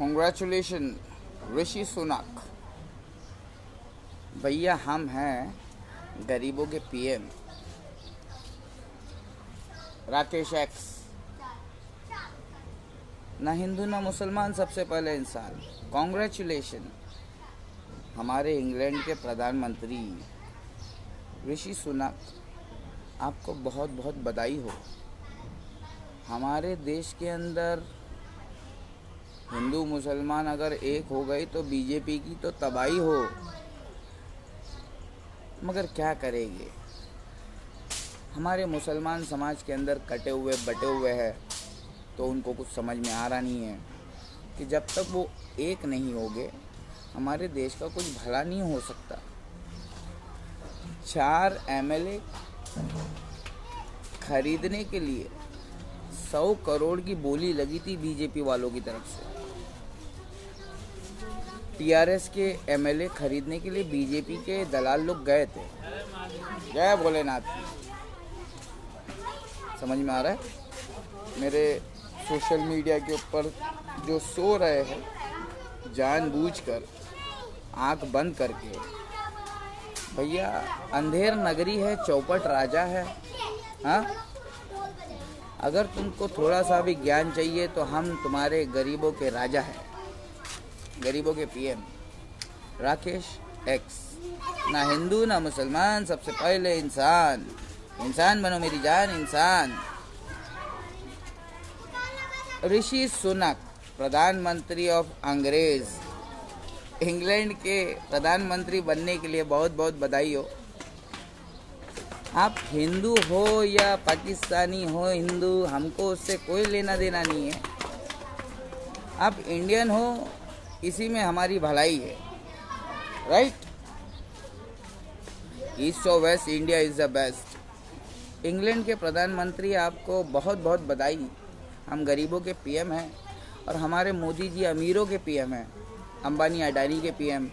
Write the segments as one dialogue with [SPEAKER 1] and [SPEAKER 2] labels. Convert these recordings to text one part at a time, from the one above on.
[SPEAKER 1] Congratulation Rishi Sunak. भैया हम हैं गरीबों के पीएम। राकेश एक्स, ना हिंदू ना मुसलमान, सबसे पहले इंसान। कॉन्ग्रेचुलेशन हमारे इंग्लैंड के प्रधानमंत्री ऋषि सुनक, आपको बहुत बहुत बधाई हो। हमारे देश के अंदर हिंदू मुसलमान अगर एक हो गई तो बीजेपी की तो तबाही हो, मगर क्या करेंगे। हमारे मुसलमान समाज के अंदर कटे हुए बटे हुए हैं, तो उनको कुछ समझ में आ रहा नहीं है कि जब तक वो एक नहीं होंगे हमारे देश का कुछ भला नहीं हो सकता। 4 एमएलए खरीदने के लिए 100 करोड़ की बोली लगी थी बीजेपी वालों की तरफ से। टीआरएस के एमएलए खरीदने के लिए बीजेपी के दलाल लोग गए थे। जय भोलेनाथ की। समझ में आ रहा है। मेरे सोशल मीडिया के ऊपर जो सो रहे हैं जानबूझकर आंख बंद करके, भैया अंधेर नगरी है, चौपट राजा है। हाँ, अगर तुमको थोड़ा सा भी ज्ञान चाहिए तो हम तुम्हारे गरीबों के राजा हैं, गरीबों के पीएम राकेश एक्स। ना हिंदू ना मुसलमान, सबसे पहले इंसान। इंसान बनो मेरी जान, इंसान। ऋषि सुनक, प्रधानमंत्री ऑफ अंग्रेज, इंग्लैंड के प्रधानमंत्री बनने के लिए बहुत बहुत बधाई हो। आप हिंदू हो या पाकिस्तानी हो, हिंदू, हमको उससे कोई लेना देना नहीं है। आप इंडियन हो, इसी में हमारी भलाई है। राइट। ईस्ट और west, India is the best. England के प्रधानमंत्री, आपको बहुत बहुत बधाई। हम गरीबों के पीएम हैं और हमारे मोदी जी अमीरों के पीएम हैं, अंबानी अडानी के पीएम।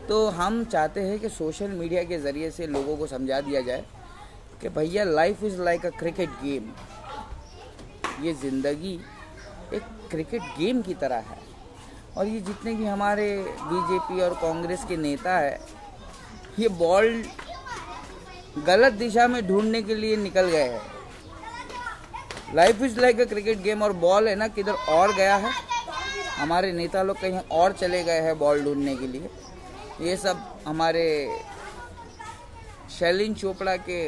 [SPEAKER 1] तो हम चाहते हैं कि सोशल मीडिया के ज़रिए से लोगों को समझा दिया जाए कि भैया life is like a cricket game. ये ज़िंदगी एक क्रिकेट गेम की तरह है। और ये जितने भी हमारे बीजेपी और कांग्रेस के नेता है, ये बॉल गलत दिशा में ढूंढने के लिए निकल गए हैं। Life is like a cricket game, और बॉल है ना किधर और गया है। हमारे नेता लोग कहीं और चले गए हैं बॉल ढूंढने के लिए। ये सब हमारे शैलिन चोपड़ा के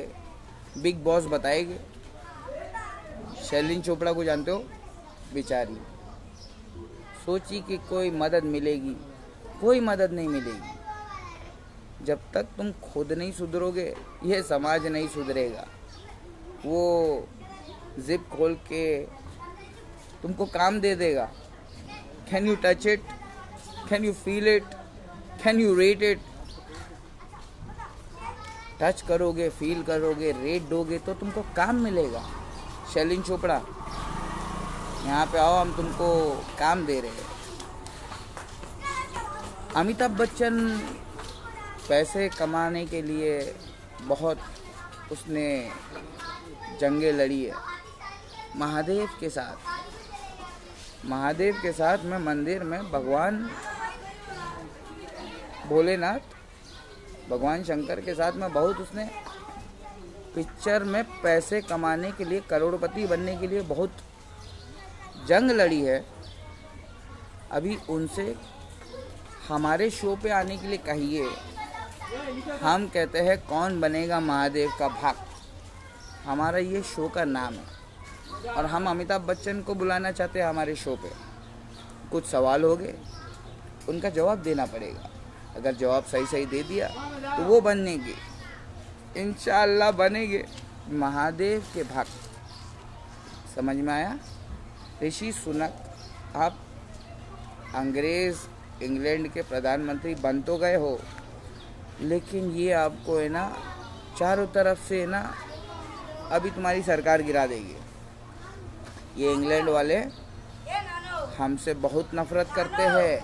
[SPEAKER 1] बिग बॉस बताएंगे। शैलिन चोपड़ा को जानते हो, बेचारी सोची कि कोई मदद मिलेगी, कोई मदद नहीं मिलेगी। जब तक तुम खुद नहीं सुधरोगे ये समाज नहीं सुधरेगा। वो जिप खोल के तुमको काम दे देगा। Can you touch it, can you feel it, can you rate it. Touch करोगे, फील करोगे, रेट दोगे तो तुमको काम मिलेगा। शैलिन चोपड़ा, यहाँ पे आओ, हम तुमको काम दे रहे हैं। अमिताभ बच्चन पैसे कमाने के लिए बहुत उसने जंगें लड़ी है महादेव के साथ। महादेव के साथ में मंदिर में भगवान भोलेनाथ, भगवान शंकर के साथ में बहुत उसने पिक्चर में पैसे कमाने के लिए, करोड़पति बनने के लिए बहुत जंग लड़ी है। अभी उनसे हमारे शो पे आने के लिए कहिए। हम कहते हैं कौन बनेगा महादेव का भक्त, हमारा ये शो का नाम है। और हम अमिताभ बच्चन को बुलाना चाहते हैं हमारे शो पे। कुछ सवाल होंगे, उनका जवाब देना पड़ेगा। अगर जवाब सही सही दे दिया तो वो बनेंगे, इंशाअल्लाह बनेंगे महादेव के भक्त। समझ में आया। ऋषि सुनक, आप अंग्रेज़ इंग्लैंड के प्रधानमंत्री बन तो गए हो, लेकिन ये आपको है ना चारों तरफ से है ना अभी तुम्हारी सरकार गिरा देगी। ये इंग्लैंड वाले हमसे बहुत नफरत करते हैं।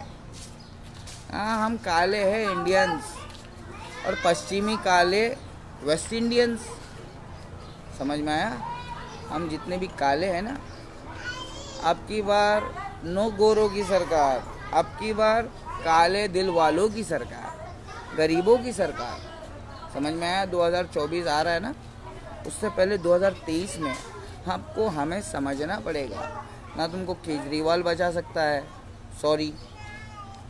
[SPEAKER 1] हाँ, हम काले हैं इंडियंस, और पश्चिमी काले वेस्ट इंडियंस। समझ में आया। हम जितने भी काले हैं ना, अब की बार नो गोरों की सरकार, अब की बार काले दिल वालों की सरकार, गरीबों की सरकार। समझ में आया? 2024 आ रहा है ना, उससे पहले 2023 में आपको हमें समझना पड़ेगा ना। तुमको केजरीवाल बचा सकता है, sorry,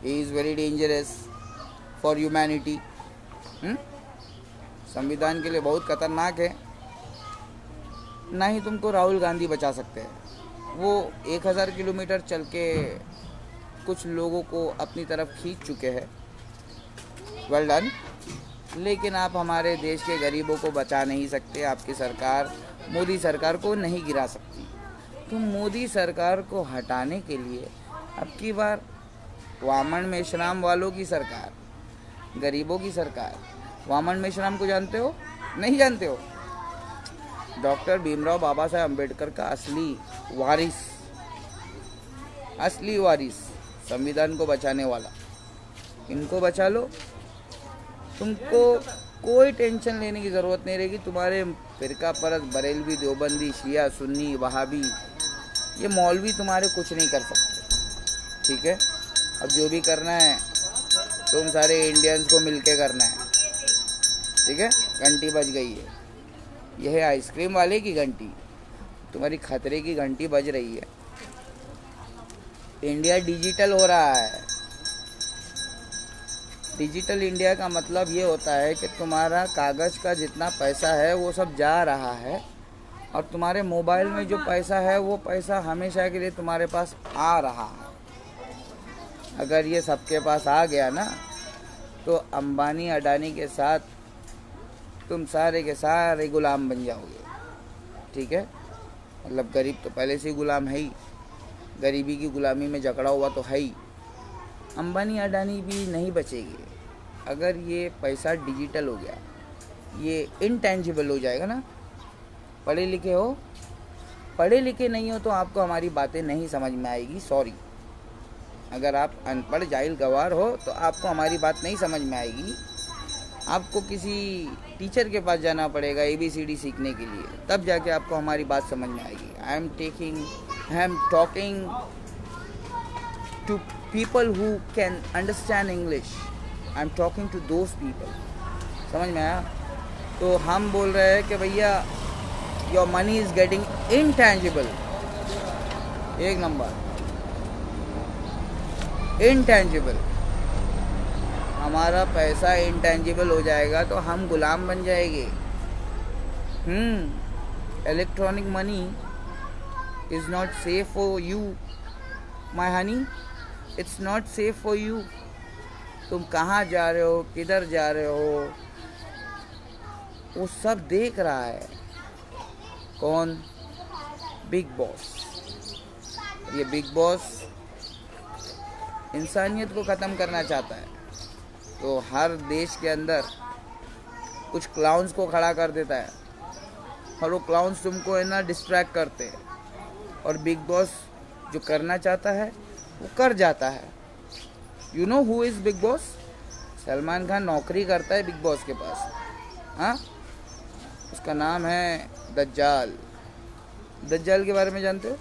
[SPEAKER 1] he is very dangerous for humanity. संविधान के लिए बहुत खतरनाक है। ना ही तुमको राहुल गांधी बचा सकते हैं, वो 1000 किलोमीटर चल के कुछ लोगों को अपनी तरफ खींच चुके हैं, वेल डन। लेकिन आप हमारे देश के गरीबों को बचा नहीं सकते। आपकी सरकार मोदी सरकार को नहीं गिरा सकती। तो मोदी सरकार को हटाने के लिए अब की बार वामन मेश्राम वालों की सरकार, गरीबों की सरकार। वामन मेश्राम को जानते हो? नहीं जानते हो? डॉक्टर भीमराव बाबा साहेब अम्बेडकर का असली वारिस, संविधान को बचाने वाला। इनको बचा लो, तुमको कोई टेंशन लेने की ज़रूरत नहीं रहेगी। तुम्हारे फिरका परस्त, बरेलवी, देवबंदी, शिया, सुन्नी, वहाबी, ये मौलवी तुम्हारे कुछ नहीं कर सकते, ठीक है? अब जो भी करना है तुम सारे इंडियंस को मिलके करना है, ठीक है? घंटी बज गई है, यह है आइसक्रीम वाले की घंटी, तुम्हारी खतरे की घंटी बज रही है। इंडिया डिजिटल हो रहा है। डिजिटल इंडिया का मतलब ये होता है कि तुम्हारा कागज़ का जितना पैसा है वो सब जा रहा है, और तुम्हारे मोबाइल में जो पैसा है वो पैसा हमेशा के लिए तुम्हारे पास आ रहा है। अगर ये सबके पास आ गया ना, तो अंबानी अडानी के साथ तुम सारे के सारे गुलाम बन जाओगे, ठीक है? मतलब गरीब तो पहले से ही गुलाम है ही, गरीबी की गुलामी में जकड़ा हुआ तो है ही। अंबानी अडानी भी नहीं बचेगी अगर ये पैसा डिजिटल हो गया, ये इनटेंजिबल हो जाएगा ना। पढ़े लिखे हो, पढ़े लिखे नहीं हो तो आपको हमारी बातें नहीं समझ में आएगी, सॉरी। अगर आप अनपढ़ जाहिल गवार हो तो आपको हमारी बात नहीं समझ में आएगी। आपको किसी टीचर के पास जाना पड़ेगा ABCD सीखने के लिए, तब जाके आपको हमारी बात समझ में आएगी। I am talking to people who can understand English. I am talking to those people. समझ में आया? तो हम बोल रहे हैं कि भैया your money is getting intangible. एक नंबर इनटेंजिबल, हमारा पैसा इनटेंजिबल हो जाएगा तो हम गुलाम बन जाएंगे। Electronic money is not safe for you my Honey, it's not safe for you. तुम कहाँ जा रहे हो, किधर जा रहे हो, वो सब देख रहा है। कौन? Big boss. ये बिग बॉस इंसानियत को ख़त्म करना चाहता है, तो हर देश के अंदर कुछ क्लाउन्स को खड़ा कर देता है, और वो क्लाउन्स तुमको है ना डिस्ट्रैक्ट करते हैं, और बिग बॉस जो करना चाहता है वो कर जाता है। You know who is big boss? Salman Khan नौकरी करता है बिग बॉस के पास। हाँ, उसका नाम है दज्जाल। दज्जाल के बारे में जानते हो?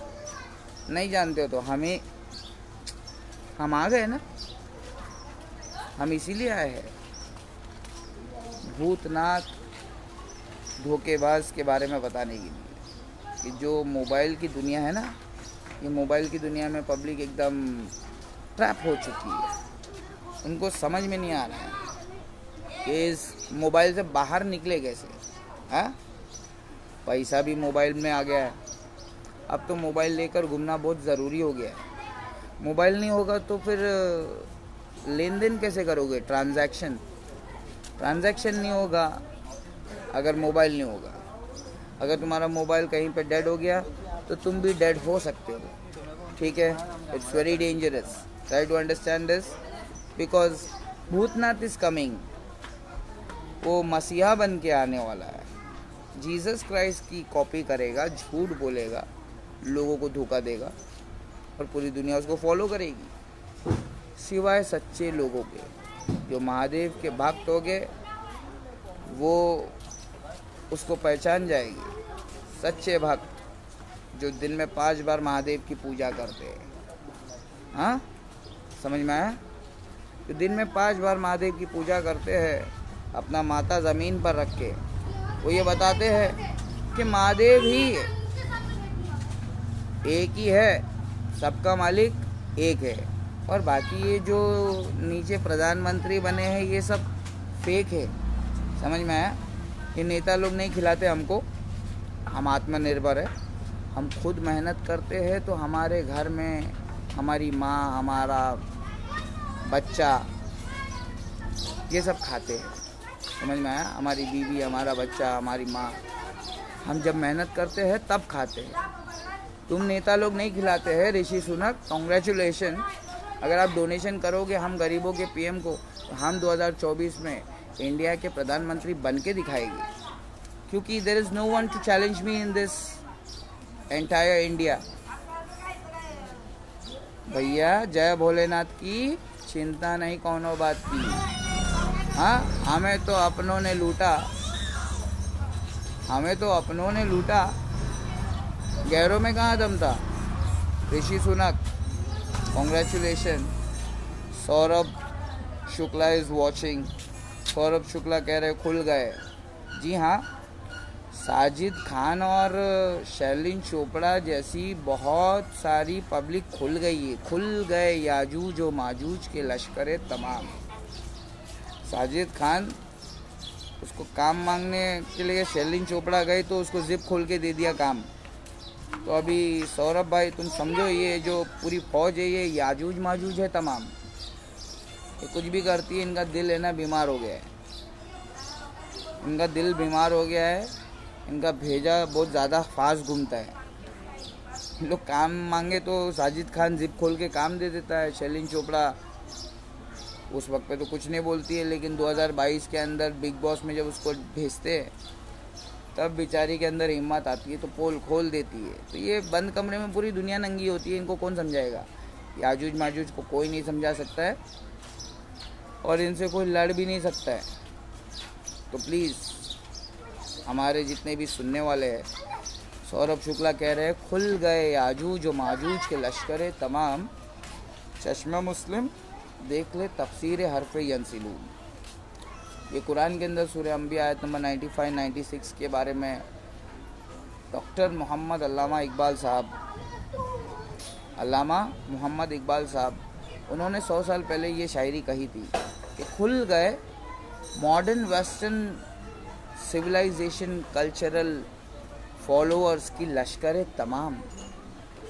[SPEAKER 1] नहीं जानते हो तो हम आ गए ना, हम इसीलिए आए हैं भूतनाथ धोखेबाज के बारे में बताने के लिए कि जो मोबाइल की दुनिया है ना, ये मोबाइल की दुनिया में पब्लिक एकदम ट्रैप हो चुकी है। उनको समझ में नहीं आ रहा है कि इस मोबाइल से बाहर निकले कैसे। हाँ, पैसा भी मोबाइल में आ गया है। अब तो मोबाइल लेकर घूमना बहुत ज़रूरी हो गया है। मोबाइल नहीं होगा तो फिर लेन देन कैसे करोगे? ट्रांजैक्शन नहीं होगा अगर मोबाइल नहीं होगा। अगर तुम्हारा मोबाइल कहीं पे डेड हो गया तो तुम भी डेड हो सकते हो, ठीक है? It's very dangerous, try to understand this, because Bhootnath is coming. वो मसीहा बन के आने वाला है, जीसस क्राइस्ट की कॉपी करेगा, झूठ बोलेगा, लोगों को धोखा देगा, और पूरी दुनिया उसको फॉलो करेगी, सिवाय सच्चे लोगों के। जो महादेव के भक्त हो गए वो उसको पहचान जाएगी। सच्चे भक्त जो दिन में 5 बार महादेव की पूजा करते हैं, हाँ, समझ में आया? तो दिन में 5 बार महादेव की पूजा करते हैं अपना माथा ज़मीन पर रख के। वो ये बताते हैं कि महादेव ही एक ही है, सबका मालिक एक है, और बाकी ये जो नीचे प्रधानमंत्री बने हैं ये सब फेक है। समझ में आया? ये नेता लोग नहीं खिलाते हमको, हम आत्मनिर्भर है, हम खुद मेहनत करते हैं तो हमारे घर में हमारी माँ, हमारा बच्चा, ये सब खाते हैं। समझ में आया? हमारी बीवी, हमारा बच्चा, हमारी माँ, हम जब मेहनत करते हैं तब खाते हैं। तुम नेता लोग नहीं खिलाते हैं। ऋषि सुनक, कॉन्ग्रेचुलेशन, अगर आप डोनेशन करोगे हम गरीबों के पीएम को, तो हम 2024 में इंडिया के प्रधानमंत्री बन के दिखाएंगे, क्योंकि there is no one to challenge me in this entire India. भैया जय भोलेनाथ की, चिंता नहीं कौनो बात की। हाँ, हमें तो अपनों ने लूटा, हमें तो अपनों ने लूटा, गैरों में कहाँ दम था। Rishi Sunak, congratulation. Saurabh Shukla is watching. Saurabh Shukla कह रहे खुल गए। जी हाँ, साजिद खान और शैलिन चोपड़ा जैसी बहुत सारी पब्लिक खुल गई है, खुल गए याजूज और माजूज के लश्करे तमाम। साजिद खान उसको काम मांगने के लिए शैलिन चोपड़ा गए तो उसको जिप खोल के दे दिया काम। तो अभी सौरभ भाई तुम समझो, ये जो पूरी फौज है ये याजूज माजूज है तमाम। ये कुछ भी करती है, इनका दिल है ना बीमार हो गया है, इनका दिल बीमार हो गया है, इनका भेजा बहुत ज़्यादा फास्ट घूमता है। इन लोग काम मांगे तो साजिद खान जिप खोल के काम दे देता है। शैलिन चोपड़ा उस वक्त पे तो कुछ नहीं बोलती है, लेकिन 2022 के अंदर बिग बॉस में जब उसको भेजते हैं तब बेचारी के अंदर हिम्मत आती है तो पोल खोल देती है। तो ये बंद कमरे में पूरी दुनिया नंगी होती है, इनको कौन समझाएगा? याजूज माजूज को कोई नहीं समझा सकता है और इनसे कोई लड़ भी नहीं सकता है। तो प्लीज़ हमारे जितने भी सुनने वाले हैं, सौरभ शुक्ला कह रहे हैं खुल गए याजूज और माजूज के लश्करे तमाम। चश्मा मुस्लिम देख ले तफसीर हरफ यंसिलून। ये कुरान के अंदर सूरह अंबिया आयत नंबर 95-96 के बारे में डॉक्टर मोहम्मद अल्लामा इकबाल साहब उन्होंने 100 साल पहले ये शायरी कही थी कि खुल गए modern western civilization cultural followers की लश्कर तमाम।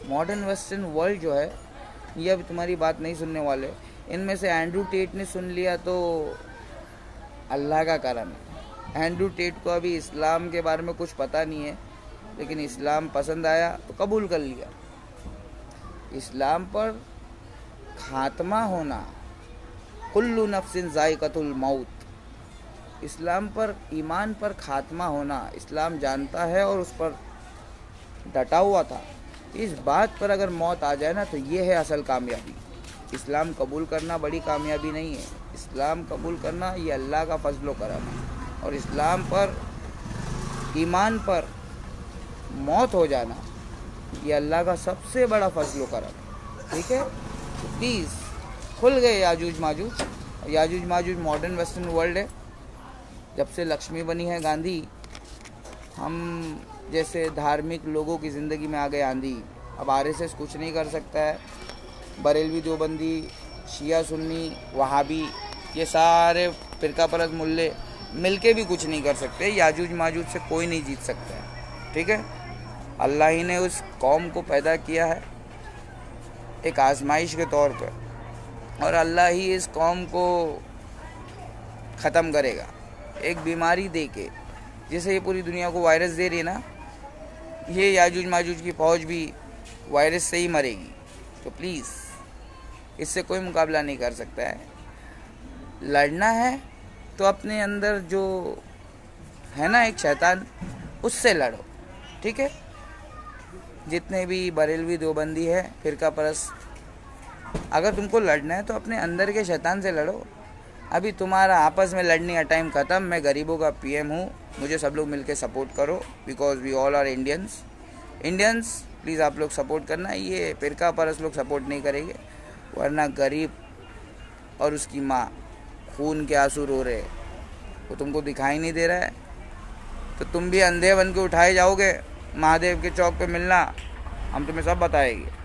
[SPEAKER 1] मॉडर्न वेस्टर्न वर्ल्ड जो है ये अब तुम्हारी बात नहीं सुनने वाले। इनमें से एंड्रू टेट ने सुन लिया तो अल्लाह का करम है। एंड्रू टेट को अभी इस्लाम के बारे में कुछ पता नहीं है, लेकिन इस्लाम पसंद आया तो कबूल कर लिया। इस्लाम पर खात्मा होना, कुल्लु नफ्सिन ज़ाइक़तुल मौत, इस्लाम पर ईमान पर खात्मा होना इस्लाम जानता है और उस पर डटा हुआ था। इस बात पर अगर मौत आ जाए ना तो ये है असल कामयाबी। इस्लाम कबूल करना बड़ी कामयाबी नहीं है। इस्लाम कबूल करना ये अल्लाह का फजलो करम है, और इस्लाम पर ईमान पर मौत हो जाना ये अल्लाह का सबसे बड़ा फजलो करम है। ठीक है, तो प्लीज़ खुल गए याजूज माजूज। याजूज माजूज मॉडर्न वेस्टर्न वर्ल्ड है। जब से लक्ष्मी बनी है गांधी, हम जैसे धार्मिक लोगों की ज़िंदगी में आ गए आंधी। अब आरएसएस कुछ नहीं कर सकता है, बरेलवी देवबंदी, शिया सुन्नी, वहाबी, ये सारे फ़िरका परस्त मुल्ले मिलके भी कुछ नहीं कर सकते। याजूज माजूज से कोई नहीं जीत सकता है। ठीक है, अल्लाह ही ने उस कौम को पैदा किया है एक आजमाइश के तौर पर, और अल्लाह ही इस कौम को ख़त्म करेगा एक बीमारी दे के। जैसे ये पूरी दुनिया को वायरस दे रही है ना, ये याजूज माजूज की फ़ौज भी वायरस से ही मरेगी। तो प्लीज़ इससे कोई मुकाबला नहीं कर सकता है। लड़ना है तो अपने अंदर जो है ना एक शैतान, उससे लड़ो। ठीक है, जितने भी बरेलवी देवबंदी है फ़िरका परस्त, अगर तुमको लड़ना है तो अपने अंदर के शैतान से लड़ो। अभी तुम्हारा आपस में लड़ने का टाइम ख़त्म। मैं गरीबों का पीएम हूँ, मुझे सब लोग मिलके सपोर्ट करो, because we all are Indians. Please आप लोग सपोर्ट करना, ये फ़िरका परस्त लोग सपोर्ट नहीं करेंगे। वरना गरीब और उसकी माँ खून के आंसू रो रहे, वो तुमको दिखाई नहीं दे रहा है? तो तुम भी अंधे बन के उठाए जाओगे, महादेव के चौक पे मिलना, हम तुम्हें सब बताएंगे।